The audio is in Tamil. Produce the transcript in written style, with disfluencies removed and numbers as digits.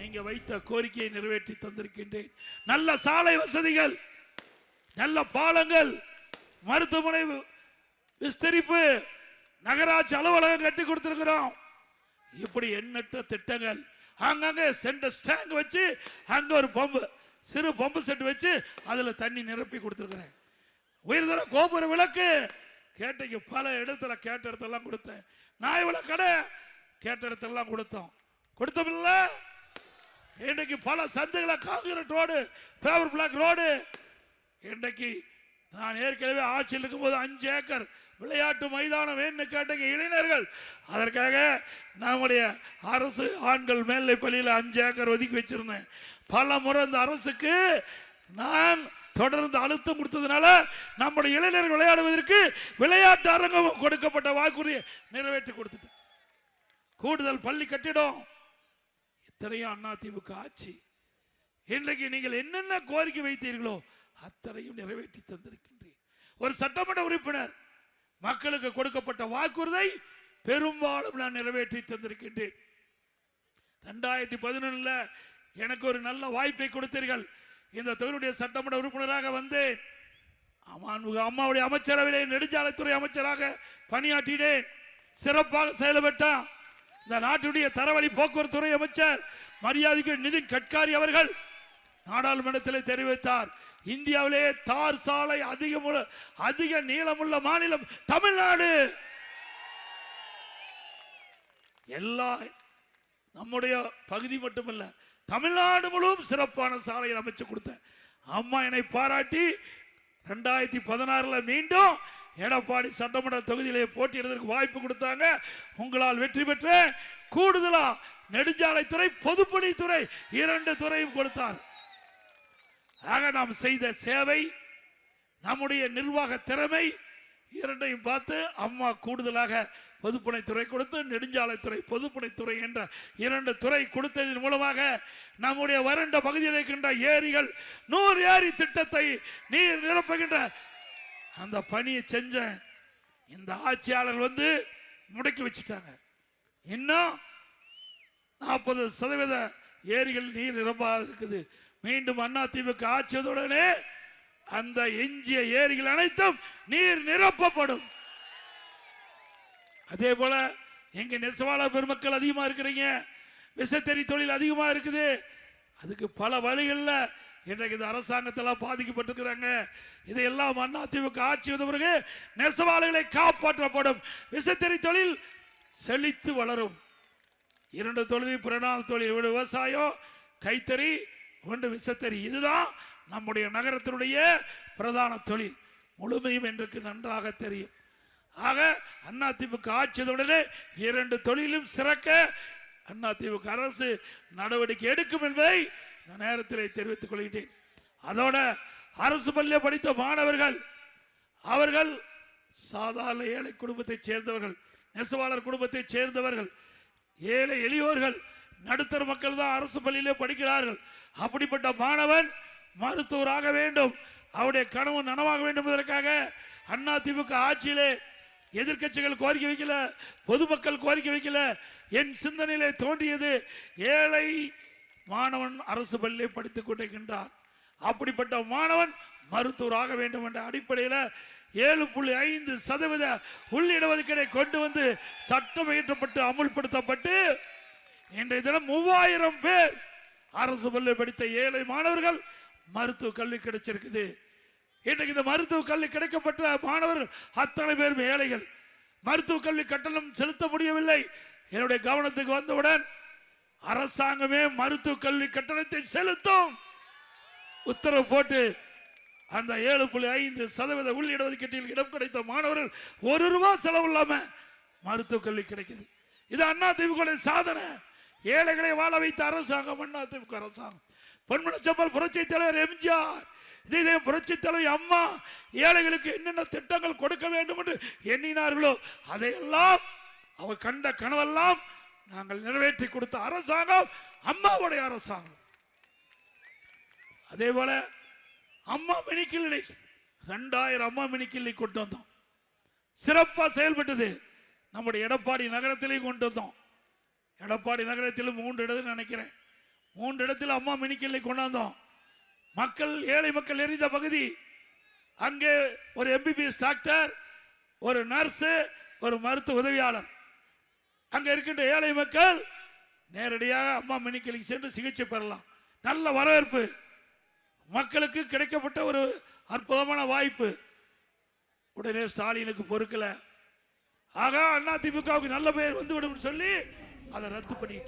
நீங்க வைத்த கோரிக்கையை நிறைவேற்றி தந்திருக்கின்றேன். நல்ல சாலை வசதிகள், நல்ல பாலங்கள், மருத்துவமனை விஸ்தரிப்பு, நகராட்சி அலுவலகம் கட்டி கொடுத்திருக்கிறோம். இப்படி எண்ணற்ற திட்டங்கள். அங்கங்க சென்டர் ஸ்டாண்ட் வச்சு அங்க ஒரு பம்பு, சிறு பம்பு செட் வச்சு அதுல தண்ணி நிரப்பி கொடுத்திருக்கிறேன். உயர்தர கோபுர விளக்கு கேட்டைக்கு பல இடத்துல கேட்ட இடத்தெல்லாம் கொடுத்தேன். நாய் விள கடை கேட்ட இடத்தெல்லாம் கொடுத்தோம்ல. இன்றைக்கு பல சந்தைகளை concrete road, favour black road. இன்றைக்கு நான் ஏற்கனவே ஆட்சியில் இருக்கும்போது 5 ஏக்கர் விளையாட்டு மைதானம் வேணும் கேட்டீங்க இளைஞர்கள். அதற்காக நம்முடைய அரசு ஆண்கள் மேல்நிலை பள்ளியில் 5 ஏக்கர் ஒதுக்கி வச்சிருந்தேன். பல முறை இந்த அரசுக்கு நான் தொடர்ந்து அழுத்தம் கொடுத்ததுனால நம்முடைய இளைஞர்கள் விளையாடுவதற்கு விளையாட்டு அரங்கம் கொடுக்கப்பட்ட வாக்குறுதியை நிறைவேற்றி கொடுத்துட்டேன். கூடுதல் பள்ளி கட்டிடம். இத்தனையும் அதிமுக ஆட்சி. இன்றைக்கு நீங்கள் என்னென்ன கோரிக்கை வைத்தீர்களோ அத்தனையும் நிறைவேற்றி தந்திருக்கின்றேன். ஒரு சட்டமன்ற உறுப்பினர் மக்களுக்கு கொடுக்கப்பட்ட வாக்குறுதியை பெரும்பாலும் நான் நிறைவேற்றி தந்திருக்கின்றேன். 2011 எனக்கு ஒரு நல்ல வாய்ப்பை கொடுத்தீர்கள். இந்த தொகுதியுடைய சட்டமன்ற உறுப்பினராக வந்தேன். அம்மாவுடைய அமைச்சரவையிலே நெடுஞ்சாலைத்துறை அமைச்சராக பணியாற்றினேன். சிறப்பாக செயல்பட்டான். இந்த நாட்டுடைய தரவழி போக்குவரத்து துறை அமைச்சர் மரியாதைக்கு நிதின் கட்காரி அவர்கள் நாடாளுமன்றத்தில் தெரிவித்தார், இந்தியாவிலே தார் சாலை அதிக நீளமுள்ள மாநிலம் தமிழ்நாடு. எல்லா நம்முடைய பகுதி மட்டுமல்ல, தமிழ்நாடு முழுவதும் சிறப்பான சாலையை அமைச்சு கொடுத்த அம்மா என்னை பாராட்டி 2016 மீண்டும் எடப்பாடி சட்டமன்ற தொகுதியிலே போட்டியிடுவதற்கு வாய்ப்பு கொடுத்தாங்க. உங்களால் வெற்றி பெற்ற கூடுதலா நெடுஞ்சாலைத்துறை, பொதுப்பணித்துறை 2 துறையும் கொடுத்தார். ஆக நாம் செய்த சேவை, நம்முடைய நிர்வாக திறமை இரண்டையும் பார்த்து அம்மா கூடுதலாக பொதுப்பணித்துறை கொடுத்து நெடுஞ்சாலைத்துறை, பொதுப்பணித்துறை என்ற 2 துறை கொடுத்ததன் மூலமாக நம்முடைய வறண்ட பகுதியில் இருக்கின்ற ஏரிகள் 100 ஏரி திட்டத்தை நீர் நிரப்புகின்ற அந்த பணியை செஞ்ச இந்த ஆட்சியாளர் முடக்கி வச்சுட்டாங்க. இன்னும் 40% ஏரிகள் நீர் நிரம்பாது இருக்குது. மீண்டும் அதிமுக ஆட்சியதுடனே அந்த எஞ்சிய ஏரிகள் அனைத்தும் நீர் நிரப்பப்படும். அதே போல எங்க நெசவாளர் பெருமக்கள் அதிகமா இருக்கிறீங்க, விசைத்தறி தொழில் அதிகமா இருக்குது. அதுக்கு பல வழிகளில் இன்றைக்கு இந்த அரசாங்கத்தில் பாதிக்கப்பட்டிருக்கிறாங்க. இதையெல்லாம் அதிமுக ஆட்சி வந்த பிறகு நெசவாளர்களை காப்பாற்றப்படும், விசைத்தறி தொழில் செழித்து வளரும். 2 தொழில், பிரதான தொழில், விவசாயம், கைத்தறி, விசைத்தறி. இதுதான் நம்முடைய நகரத்தினுடைய பிரதான தொழில் முழுமையும் என்று நன்றாக தெரியும். ஆக அதிமுக ஆட்சியுடனே 2 தொழிலும் சிறக்க அதிமுக அரசு நடவடிக்கை எடுக்கும் என்பதை நான் நேரத்தில் தெரிவித்துக் கொள்கிறேன். அதோட அரசு பள்ளியில் படித்த மாணவர்கள், அவர்கள் சாதாரண ஏழை குடும்பத்தை சேர்ந்தவர்கள், நெசவாளர் குடும்பத்தை சேர்ந்தவர்கள், ஏழை எளியோர்கள், நடுத்தர மக்கள் தான் அரசு பள்ளியிலே படிக்கிறார்கள். அப்படிப்பட்ட மாணவன் மருத்துவராக வேண்டும், அவருடைய கனவு நனவாக வேண்டும் என்பதற்காக அதிமுக ஆட்சியிலே எதிர்கட்சிகள் கோரிக்கை வைக்கல, பொதுமக்கள் கோரிக்கை வைக்கல. என் சிந்தனையிலே தோன்றியது, ஏழை மாணவன் அரசு பள்ளியை படித்துக் கொண்டிருக்கின்றான், அப்படிப்பட்ட மாணவன் மருத்துவராக வேண்டும் என்ற அடிப்படையில் 7.5% உள்ளிடஒதுக்கீடை கொண்டு வந்து சட்டம் இயற்றப்பட்டு அமுல்படுத்தப்பட்டு இன்றைய தினம் 3000 பேர் அரசு பள்ளி படித்த ஏழை மாணவர்கள் மருத்துவ கல்வி கிடைச்சிருக்குது. இன்றைக்கு இந்த மருத்துவ கல்வி கிடைக்கப்பட்ட மாணவர்கள் அத்தனை பேரும் ஏழைகள். மருத்துவ கல்வி கட்டணம் செலுத்த முடியவில்லை. என்னுடைய கவனத்துக்கு வந்தவுடன் அரசாங்கமே மருத்துவ கல்வி கட்டணத்தை செலுத்தும் உத்தரவு போட்டு அந்த 7.5% உள்ளிடஒதுக்கீட்டில் இடம் கிடைத்த மாணவர்கள் 1 ரூபாய் செலவு இல்லாம மருத்துவ கல்வி கிடைக்குது. இது அதிமுக சாதனை. ஏழைகளை வாழ வைத்த அரசாங்கம் அதிமுக அரசாங்கம். பொன்மனச்செம்மல் புரட்சி தலைவர் எம்ஜிஆர், இதே புரட்சி தலைவர் அம்மா ஏழைகளுக்கு என்னென்ன திட்டங்கள் கொடுக்க வேண்டும் என்று எண்ணினார்களோ அதையெல்லாம் அவர் கண்ட கனவெல்லாம் நாங்கள் நிறைவேற்றி கொடுத்த அரசாங்கம் அம்மாவுடைய அரசாங்கம். அதே போல அம்மா மினி கிளினிக் 2000 அம்மா மினி கிளினிக் கொண்டு வந்தோம். சிறப்பா செயல்பட்டது. நம்முடைய எடப்பாடி நகரத்திலையும் கொண்டு வந்தோம். எடப்பாடி நகரத்திலும் 3 இடத்துல நினைக்கிறேன் 3 இடத்தில் அம்மா மினிக்கலை கொண்டாந்தோம். மக்கள், ஏழை மக்கள் நிறைந்த பகுதி. அங்கே ஒரு எம்பிபிஎஸ் டாக்டர், ஒரு நர்ஸ், ஒரு மருத்துவ உதவியாளர். அங்க இருக்கின்ற ஏழை மக்கள் நேரடியாக அம்மா மினிக்கலுக்கு சென்று சிகிச்சை பெறலாம். நல்ல வரவேற்பு, மக்களுக்கு கிடைக்கப்பட்ட ஒரு அற்புதமான வாய்ப்பு. உடனே ஸ்டாலினுக்கு பொறுக்கல. ஆக அதிமுகவுக்கு நல்ல பெயர் வந்துவிடும் சொல்லி அதை ரத்து பண்ணி